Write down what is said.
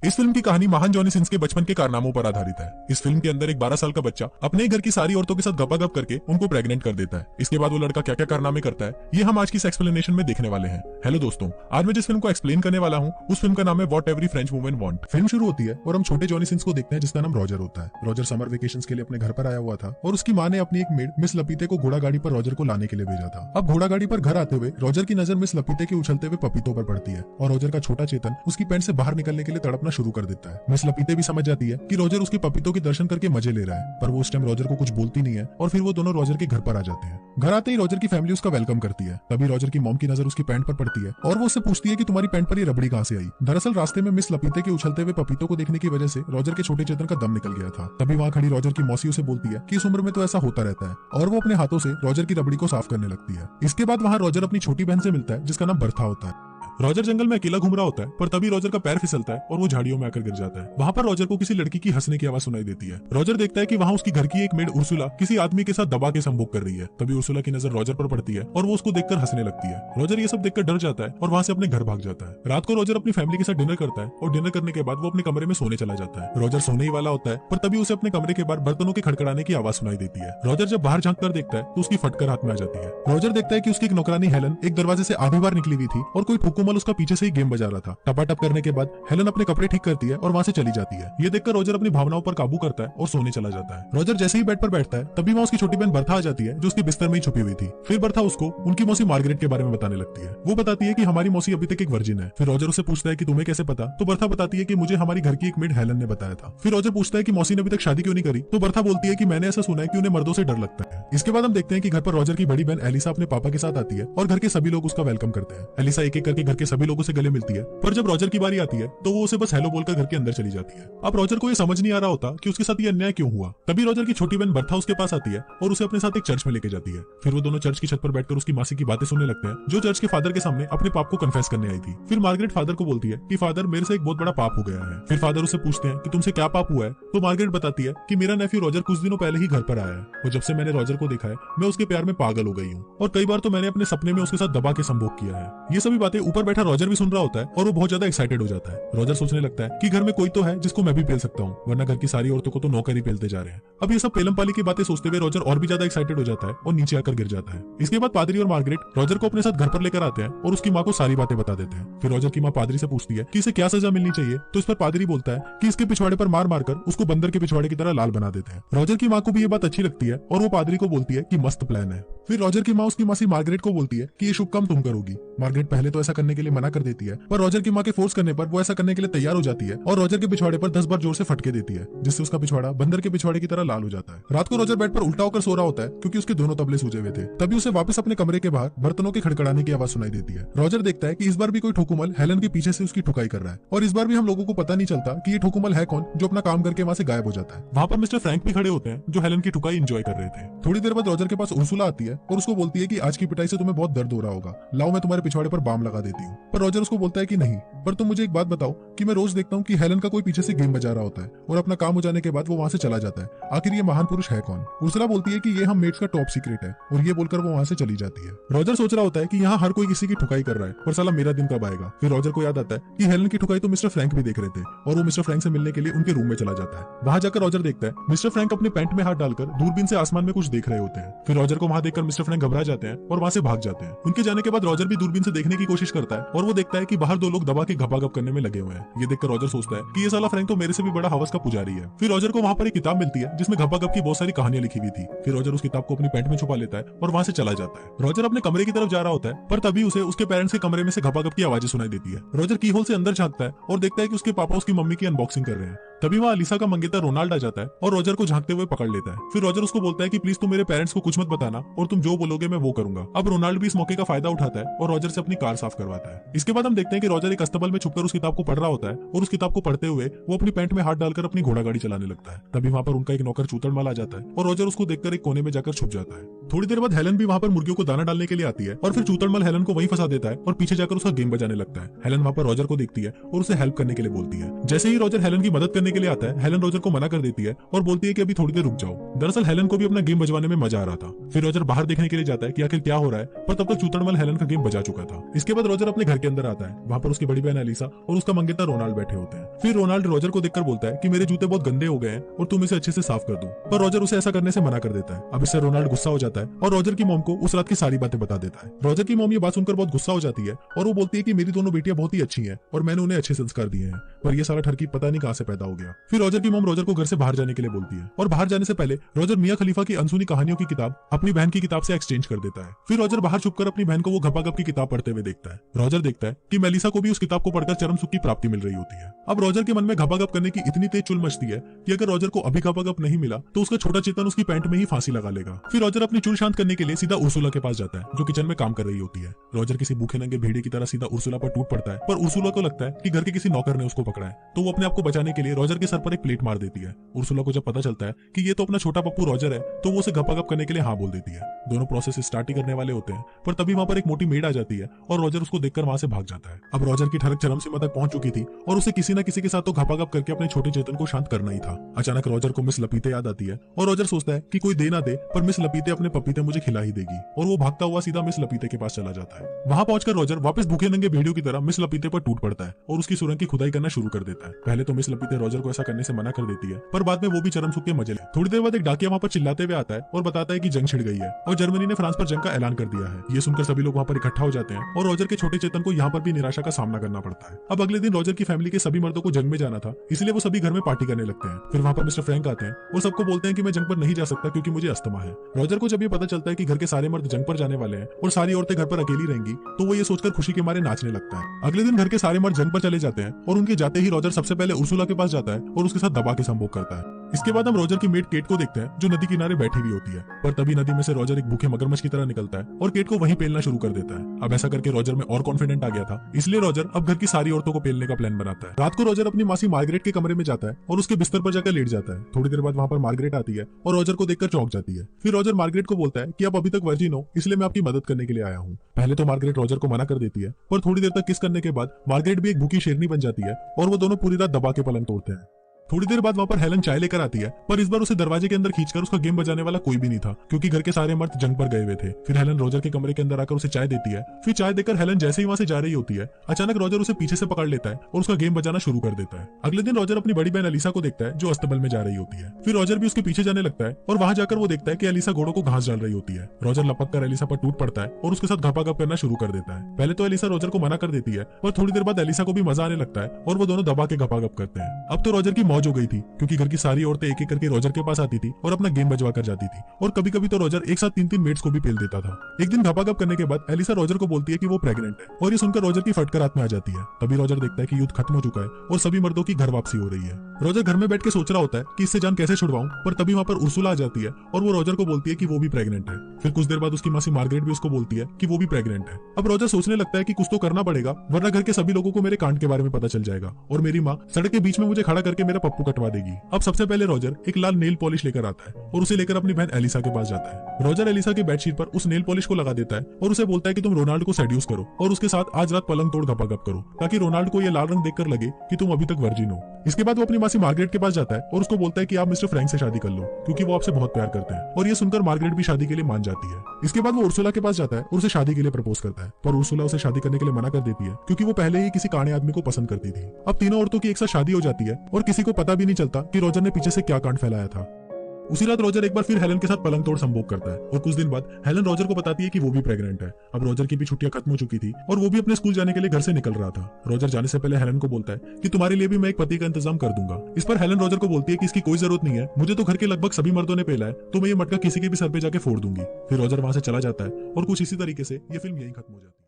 इस फिल्म की कहानी महान जॉनी सिंस के बचपन के कारनामों पर आधारित है। इस फिल्म के अंदर एक 12 साल का बच्चा अपने ही घर की सारी औरतों के साथ गपागप करके उनको प्रेग्नेंट कर देता है। इसके बाद वो लड़का क्या क्या कारनामे करता है ये हम आज की इस एक्सप्लेनेशन में देखने वाले हैं। हेलो दोस्तों, आज मैं जिस फिल्म को एक्सप्लेन करने वाला हूँ उस फिल्म का नाम है what every French woman want. Film शुरू होती है और हम छोटे जॉनी सिंस को देखते हैं जिसका नाम रॉजर होता है। रॉजर समर वेकेशन के लिए अपने घर पर आया हुआ था और उसकी माँ ने अपनी एक मेड मिस लपीते को घोड़ा गाड़ी पर रॉजर को लाने के लिए भेजा था। अब घोड़ा गाड़ी पर घर आते हुए रॉजर की नजर मिस लपीते के उछलते हुए पपीतों पर पड़ती है और रॉजर का छोटा चेतन उसकी पैंट से बाहर निकलने के लिए तड़पना शुरू कर देता है। मिस लपीते भी समझ जाती है कि रॉजर उसके पपीतों के दर्शन करके मजे ले रहा है, पर वो उस टाइम रॉजर को कुछ बोलती नहीं है और फिर वो दोनों रॉजर के घर पर आ जाते हैं। घर आते ही रॉजर की फैमिली उसका वेलकम करती है। तभी रॉजर की मॉम की नजर उसकी पैंट पर पड़ती है और वो उससे पूछती है कि तुम्हारी पैंट पर ये रबड़ी कहां से आई। दरअसल रास्ते में मिस लपीते के उछलते हुए पपीतों को देखने की वजह से रॉजर के छोटे चेतन का दम निकल गया था। तभी वहां खड़ी रॉजर की मौसी उसे बोलती है कि इस उम्र में तो ऐसा होता रहता है और वो अपने हाथों से रॉजर की रबड़ी को साफ करने लगती है। इसके बाद वहां रॉजर अपनी छोटी बहन से मिलता है जिसका नाम बर्था होता है। रॉजर जंगल में अकेला घूम रहा होता है, पर तभी रॉजर का पैर फिसलता है और वो झाड़ियों में आकर गिर जाता है। वहां पर रॉजर को किसी लड़की की हंसने की आवाज सुनाई देती है। रॉजर देखता है कि वहां उसकी घर की एक मेड उर्सुला किसी आदमी के साथ दबा के संभोग कर रही है। तभी उर्सुला की नजर रॉजर पर पड़ती है और वो उसको देखकर हंसने लगती है। रॉजर ये सब देखकर डर जाता है और वहां से अपने घर भाग जाता है। रात को रॉजर अपनी फैमिली के साथ डिनर करता है और डिनर करने के बाद वो अपने कमरे में सोने चला जाता है। रॉजर सोने ही वाला होता है, पर तभी उसे अपने कमरे के बाहर बर्तनों के खड़खड़ाने की आवाज सुनाई देती है। रॉजर जब बाहर झांक कर देखता है तो उसकी फटकर हाथ में आ जाती है। रॉजर देखता है कि उसकी एक नौकरानी हेलन एक दरवाजे से आधी बार निकली हुई थी और कोई ठुकुमल उसका पीछे से ही गेम बजा रहा था। टपाटप करने के बाद हेलन अपने कपड़े ठीक करती है और वहां से चली जाती है। ये देखकर रॉजर अपनी भावनाओं पर काबू करता है और सोने चला जाता है। रॉजर जैसे ही बेड पर बैठता है तभी वहां उसकी छोटी बहन बर्था आ जाती है जो उसके बिस्तर में ही छुपी हुई थी। फिर बर्था उसको उनकी मौसी मार्गरेट के बारे में बताने लगती है। वो बताती है कि हमारी मौसी अभी तक एक वर्जिन है। फिर रॉजर उससे पूछता है कि तुम्हें कैसे पता, तो बर्था बताती है कि मुझे हमारी घर की एक मेड हेलन ने बताया था। फिर रॉजर पूछता है कि मौसी ने अभी तक शादी क्यों नहीं करी, तो बर्था बोलती है कि मैंने ऐसा सुना है कि उन्हें मर्दों से डर लगता है। इसके बाद हम देखते हैं कि घर पर रॉजर की बड़ी बहन एलिसा अपने पापा के साथ आती है और घर के सभी लोग उसका वेलकम करते हैं। एलिसा एक एक करके घर के सभी लोगों से गले मिलती है, पर जब रॉजर की बारी आती है तो वो उसे बस हेलो बोलकर घर के अंदर चली जाती है। अब रॉजर को ये समझ नहीं आ रहा होता कि उसके साथ ये अन्याय क्यों हुआ। तभी रॉजर की छोटी बहन बर्था उसके पास आती है और उसे अपने साथ एक चर्च में लेके जाती है। फिर वो दोनों चर्च की छत पर बैठकर उसकी मासी की बातें सुनने लगते हैं जो चर्च के फादर के सामने अपने पाप को कन्फेस करने आई थी। फिर मार्गरेट फादर को बोलती है कि फादर मेरे से एक बहुत बड़ा पाप हो गया है। फिर फादर उससे पूछते हैं कि तुमसे क्या पाप हुआ है, तो मार्गरेट बताती है कि मेरा नेफ्यू रॉजर कुछ दिनों पहले ही घर पर आया है और जब से मैंने रॉजर को देखा है मैं उसके प्यार में पागल हो गई हूँ और कई बार तो मैंने अपने सपने में उसके साथ दबा के संभोग किया है। ये सभी बातें ऊपर बैठा रॉजर भी सुन रहा होता है और वो बहुत ज्यादा एक्साइटेड हो जाता है। रॉजर सोचने लगता है कि घर में कोई तो है जिसको मैं भी पेल सकता हूँ, वरना घर की सारी औरतों को तो नौकर ही पेलते जा रहे हैं। अब ये सब पेलम पाली की बातें सोचते हुए रॉजर और भी ज्यादा एक्साइटेड हो जाता है और नीचे आकर गिर जाता है। इसके बाद पादरी और मार्गरेट रॉजर को अपने साथ घर पर लेकर आते हैं और उसकी माँ को सारी बातें बता देते हैं। फिर रॉजर की माँ पादरी से पूछती है कि इसे क्या सजा मिलनी चाहिए, तो इस पर पादरी बोलता है कि इसके पिछवाड़े पर मार मारकर उसको बंदर के पिछवाड़े की तरह लाल बना देते हैं। रॉजर की माँ को भी ये बात अच्छी लगती है और वो पादरी को बोलती है कि मस्त प्लान है। फिर रॉजर की माँ उसकी मासी मार्गरेट को बोलती है कि ये शुभ काम तुम करोगी। मार्गरेट पहले तो ऐसा करने के लिए मना कर देती है, पर रॉजर की माँ के फोर्स करने पर वो ऐसा करने के लिए तैयार हो जाती है और रॉजर के पिछवाड़े पर 10 बार जोर से फटके देती है जिससे उसका पिछवाड़ा बंदर के पिछवाड़े की तरह लाल हो जाता है। रात को रॉजर बेड पर उल्टा होकर सो रहा होता है क्योंकि उसके दोनों तबले सूजे हुए थे। तभी उसे वापस अपने कमरे के बाहर बर्तनों के खड़खड़ाने की आवाज सुनाई देती है। रॉजर देखता है कि इस बार भी कोई ठुकुमल हेलन के पीछे से उसकी ठुकाई कर रहा है और इस बार भी हम लोगों को पता नहीं चलता कि ये ठुकुमल है कौन जो अपना काम करके वहां से गायब हो जाता है। वहां पर मिस्टर फ्रैंक भी खड़े होते हैं जो हेलन की ठुकाई एंजॉय कर रहे थे। थोड़ी देर बाद रॉजर के पास उर्सुला आती है और उसको बोलती है कि आज की पिटाई से तुम्हें बहुत दर्द हो रहा होगा, लाओ मैं तुम्हारे पिछवाड़े पर बाम लगा देती हूँ। पर रॉजर उसको बोलता है कि नहीं, पर तुम मुझे एक बात बताओ कि मैं रोज देखता हूँ कि हेलन का कोई पीछे से गेम बजा रहा होता है और अपना काम हो जाने के बाद वो वहां से चला जाता है। आखिर ये महान पुरुष है कौन? उर्सुला बोलती है कि ये हम मेट्स का टॉप सीक्रेट है और ये बोलकर वो वहां से चली जाती है। रॉजर सोच रहा होता है कि यहाँ हर कोई किसी की ठुकाई कर रहा है, पर साला मेरा दिन कब आएगा। फिर रॉजर को याद आता है कि हेलन की ठुकाई तो मिस्टर फ्रैंक भी देख रहे थे और वो मिस्टर फ्रैंक से मिलने के लिए उनके रूम में चला जाता है। वहां जाकर रॉजर देखता है मिस्टर फ्रैंक अपने पैंट में हाथ डालकर दूरबीन से आसमान में कुछ देख रहे होते हैं। फिर रॉजर को वहां देखकर मिस्टर फ्रैंक घबरा जाते हैं और वहां से भाग जाते हैं। उनके जाने के बाद रॉजर भी दूरबीन से देखने की कोशिश करता है और वो देखता है कि बाहर दो लोग दबा के घपाघप करने में लगे हुए हैं। ये देखकर रॉजर सोचता है कि ये साला फ्रैंक तो मेरे से भी बड़ा हवस का पुजारी है। फिर रॉजर को वहां पर एक किताब मिलती है जिसमें घपाघप की बहुत सारी कहानियां लिखी हुई थी। फिर रॉजर उस किताब को अपनी पैंट में छुपा लेता है और वहां से चला जाता है। रॉजर अपने कमरे की तरफ जा रहा होता है, पर तभी उसे उसके पेरेंट्स के कमरे में से घपाघप की आवाजें सुनाई देती है। रॉजर की होल से अंदर झांकता है और देखता है कि उसके पापा उसकी मम्मी की अनबॉक्सिंग कर रहे हैं। तभी वहाँ अलीसा का मंगेतर रोनाल्ड आ जाता है और रॉजर को झांकते हुए पकड़ लेता है। फिर रॉजर उसको बोलता है कि प्लीज तुम मेरे पेरेंट्स को कुछ मत बताना और तुम जो बोलोगे मैं वो करूंगा। अब रोनाल्ड भी इस मौके का फायदा उठाता है और रॉजर से अपनी कार साफ करवाता है। इसके बाद हम देखते हैं कि रॉजर एक अस्तबल में छुपकर उस किताब को पढ़ रहा होता है और उस किताब को पढ़ते हुए वो अपनी पैंट में हाथ डालकर अपनी घोड़ा गाड़ी चलाने लगता है। तभी वहाँ पर उनका एक नौकर चूतड़ माल आ जाता है और रॉजर उसको देखकर एक कोने में जाकर छुप जाता है। थोड़ी देर बाद हेलन भी वहाँ पर मुर्गियों को दाना डालने के लिए आती है और फिर चूतड़मल हेलन को वहीं फंसा देता है और पीछे जाकर उसका गेम बजाने लगता है। हेलन वहाँ पर रॉजर को देखती है और उसे हेल्प करने के लिए बोलती है। जैसे ही रॉजर हेलन की मदद करने के लिए आता है, हेलन रॉजर को मना कर देती है और बोलती है कि अभी थोड़ी देर रुक जाओ। दरअसल हेलन को भी अपना गेम बजवाने में मजा आ रहा था। फिर रॉजर बाहर देखने के लिए जाता है कि आखिर क्या हो रहा है, पर तब तक चूतड़मल हेलन का गेम बजा चुका था। इसके बाद रॉजर अपने घर के अंदर आता है। वहाँ पर उसकी बड़ी बहन एलिसा और उसका मंगेतर रोनाल्ड बैठे होते हैं। फिर रोनाल्ड रॉजर को देखकर बोलता है कि मेरे जूते बहुत गंदे हो गए हैं और तुम इसे अच्छे से साफ कर दो, पर रॉजर उसे ऐसा करने से मना कर देता है। अब इससे रोनाल्ड गुस्सा हो जाता है और रॉजर की मॉम को उस रात की सारी बातें बता देता है। रॉजर की मॉम ये बात सुनकर बहुत गुस्सा हो जाती है और वो बोलती है कि मेरी दोनों बेटियां बहुत ही अच्छी हैं और मैंने उन्हें अच्छे संस्कार दिए हैं, पर ये सारा ठरकी पता नहीं कहां से पैदा हो गया। फिर रॉजर की मॉम रॉजर को घर से बाहर जाने के लिए बोलती है और बाहर जाने से पहले रॉजर मियां खलीफा की अनसुनी कहानियों की किताब अपनी बहन की किताब से एक्सचेंज कर देता है। फिर रॉजर बाहर छुपकर अपनी बहन को वो घपाघप की किताब पढ़ते हुए देखता है। रॉजर देखता है कि मेलिसा को भी उस किताब को पढ़कर चरम सुख की प्राप्ति मिल रही होती है। अब रॉजर के मन में घपाघप करने की इतनी तेज चुल मचती है कि अगर रॉजर को अभी घपाघप नहीं मिला तो उसका छोटा चेतन उसकी पैंट में ही फांसी लगा लेगा। फिर रॉजर अपनी चुल शांत करने के लिए सीधा उर्सुला के पास जाता है, जो किचन में काम कर रही होती है। रॉजर किसी भूखे नंगे भेड़िए की तरह सीधा उर्सुला पर टूट पड़ता है, पर उर्सुला को लगता है कि घर के किसी नौकर ने उसको पकड़ा है, तो वो अपने आप को बचाने के लिए रॉजर के सर पर एक प्लेट मार देती है। उर्सुला को जब पता चलता है कि ये तो अपना छोटा पप्पू रॉजर है, तो वो उसे घपाघप करने के लिए हाँ बोल देती है। दोनों प्रोसेस स्टार्ट ही करने वाले होते हैं, पर तभी वहाँ पर एक मोटी मेड आ जाती है और रॉजर उसको देखकर वहाँ से भाग जाता है। अब रॉजर की ठरक चरम सीमा तक पहुंच चुकी थी और उसे किसी न किसी के साथ तो घपाघप करके अपने छोटे चेतन को शांत करना ही था। अचानक रॉजर को मिस लपीते याद आती है और रॉजर सोचता है कि कोई दे ना दे, पर मिस लपीते अपने पपीते मुझे खिला ही देगी, और वो भागता हुआ सीधा मिस लपीते के पास चला जाता है। वहां पहुंचकर रॉजर वापस भूखे नंगे भेड़ियों की तरह मिस लपीते पर टूट पड़ता है और उसकी सुरंग की खुदाई करना शुरू कर देता है। पहले तो मिस लपीते रॉजर को ऐसा करने से मना कर देती है, पर बाद में वो भी चरम सुख के मजे ले। थोड़ी देर बाद एक डाकिया वहां पर चिल्लाते हुए आता है और बताता है कि जंग छिड़ गई है और जर्मनी ने फ्रांस पर जंग का ऐलान कर दिया है। ये सुनकर सभी लोग वहां पर इकट्ठा हो जाते हैं और रॉजर के छोटे चेतन को यहाँ पर भी निराशा का सामना करना पड़ता है। अब अगले दिन रॉजर की फैमिली के सभी मर्दों को जंग में जाना था, इसलिए वो सभी घर में पार्टी करने लगते हैं। फिर वहां पर मिस्टर फ्रैंक आते हैं और सबको बोलते हैं कि मैं जंग पर नहीं जा सकता क्योंकि मुझे अस्थमा है। रॉजर को जब ये पता चलता है कि घर के सारे मर्द जंग पर जाने वाले हैं और सारी औरतें घर पर अकेली रहेंगी, तो वो ये सोचकर खुशी के मारे नाचने लगता है। अगले दिन घर के सारे मर्द जंग पर चले जाते हैं और उनके जाते ही रॉजर सबसे पहले उर्सुला के पास जाता है और उसके साथ दबा के संभोग करता है। इसके बाद हम रॉजर की मेट केट को देखते हैं, जो नदी किनारे बैठी हुई होती है, पर तभी नदी में से रॉजर एक भूखे मगरमच्छ की तरह निकलता है और केट को वहीं पेलना शुरू कर देता है। अब ऐसा करके रॉजर में और कॉन्फिडेंट आ गया था, इसलिए रॉजर अब घर की सारी औरतों को पेलने का प्लान बनाता है। रात को रॉजर अपनी मासी मार्गरेट के कमरे में जाता है और उसके बिस्तर पर जाकर लेट जाता है। थोड़ी देर बाद वहां पर मार्गरेट आती है और रॉजर को देखकर चौंक जाती है। फिर रॉजर मार्गरेट को बोलता है कि आप अभी तक वर्जिन हो, इसलिए मैं आपकी मदद करने के लिए आया हूँ। पहले तो मार्गरेट रॉजर को मना कर देती है, पर थोड़ी देर तक किस करने के बाद मार्गरेट भी एक भूखी शेरनी बन जाती है और वो दोनों पूरी रात दबा के पलंग तोड़ते हैं। थोड़ी देर बाद वहां पर हेलन चाय लेकर आती है, पर इस बार उसे दरवाजे के अंदर खींचकर उसका गेम बजाने वाला कोई भी नहीं था, क्योंकि घर के सारे मर्द जंग पर गए हुए थे। फिर हेलन रॉजर के कमरे के अंदर आकर उसे चाय देती है। फिर चाय देकर हेलन जैसे ही वहां से जा रही होती है, अचानक रॉजर उसे पीछे से पकड़ लेता है और उसका गेम बजाना शुरू कर देता है। अगले दिन रॉजर अपनी बड़ी बहन एलिसा को देखता है, जो अस्तबल में जा रही होती है। फिर रॉजर भी उसके पीछे जाने लगता है और वहां जाकर वो देखता है कि एलिसा घोड़ों को घास डाल रही होती है। रॉजर लपक कर एलिसा पर टूट पड़ता है और उसके साथ घपाघप करना शुरू कर देता है। पहले तो एलिसा रॉजर को मना कर देती है, पर थोड़ी देर बाद एलिसा को भी मजा आने लगता है और वो दोनों दबा के घपाघप करते हैं। अब तो रॉजर की मौज हो गई थी, क्योंकि घर की सारी औरतें एक एक करके रॉजर के पास आती थी और अपना गेम बजवा कर जाती थी, और कभी कभी तो रॉजर एक साथ 3-3 मेट्स को भी पेल देता था। एक दिन घपाघप करने के बाद एलिसा रॉजर को बोलती है कि वो प्रेग्नेंट है, और ये सुनकर रॉजर की फटकर हाथ में आ जाती है। तभी रॉजर देखता है कि युद्ध खत्म हो चुका है और सभी मर्दों की घर वापसी हो रही है। रॉजर घर में बैठ के सोच रहा होता है कि इससे जान कैसे छुड़वाऊं, पर तभी वहां पर उर्सुला आ जाती है और वो रॉजर को बोलती है कि वो भी प्रेग्नेंट है। फिर कुछ देर बाद उसकी मासी मार्गरेट भी उसको बोलती है कि वो भी प्रेग्नेंट है। अब रॉजर सोचने लगता है कि कुछ तो करना पड़ेगा, वरना घर के सभी लोगों को मेरे कांड के बारे में पता चल जाएगा और मेरी माँ सड़क के बीच में मुझे खड़ा करके मेरा पप्पू कटवा देगी। अब सबसे पहले रॉजर एक लाल नेल पॉलिश लेकर आता है और उसे लेकर अपनी बहन एलिसा के पास जाता है। रॉजर एलिसा की बेडशीट पर उस नेल पॉलिश को लगा देता है और उसे बोलता है कि तुम रोनाल्ड को सेड्यूस करो और उसके साथ आज रात पलंग तोड़ घपाघप करो, ताकि रोनाल्ड को यह लाल रंग देखकर लगे कि तुम अभी तक वर्जिन हो। इसके बाद वो अपनी मासी मार्गरेट के पास जाता है और उसको बोलता है कि आप मिस्टर फ्रैंक से शादी कर लो, क्योंकि वो आपसे बहुत प्यार करते हैं, और ये सुनकर मार्गरेट भी शादी के लिए मान जाती है। इसके बाद वो उर्सुला के पास जाता है और उसे शादी के लिए प्रपोज करता है, पर उर्सुला उसे शादी करने के लिए मना कर देती है, क्योंकि वो पहले ही किसी काणे आदमी को पसंद करती थी। अब तीनों औरतों की एक साथ शादी हो जाती है और किसी को पता भी नहीं चलता कि रॉजर ने पीछे से क्या कांड फैलाया था। उसी रात रॉजर एक बार फिर हेलन के साथ पलंग तोड़ संभोग करता है और कुछ दिन बाद हेलन रॉजर को बताती है कि वो भी प्रेग्नेंट है। अब रॉजर की भी छुट्टियां खत्म हो चुकी थी और वो भी अपने स्कूल जाने के लिए घर से निकल रहा था। रॉजर जाने से पहले हेलन को बोलता है कि तुम्हारे लिए भी मैं एक पति का इंतजाम कर दूंगा। इस पर हेलन रॉजर को बोलती है कि इसकी कोई जरूरत नहीं है, मुझे तो घर के लगभग सभी मर्दों ने पेला है, तो मैं ये मटका किसी के भी सर पे जाके फोड़ दूंगी। फिर रॉजर वहां से चला जाता है और कुछ इसी तरीके से ये फिल्म यही खत्म हो जाती है।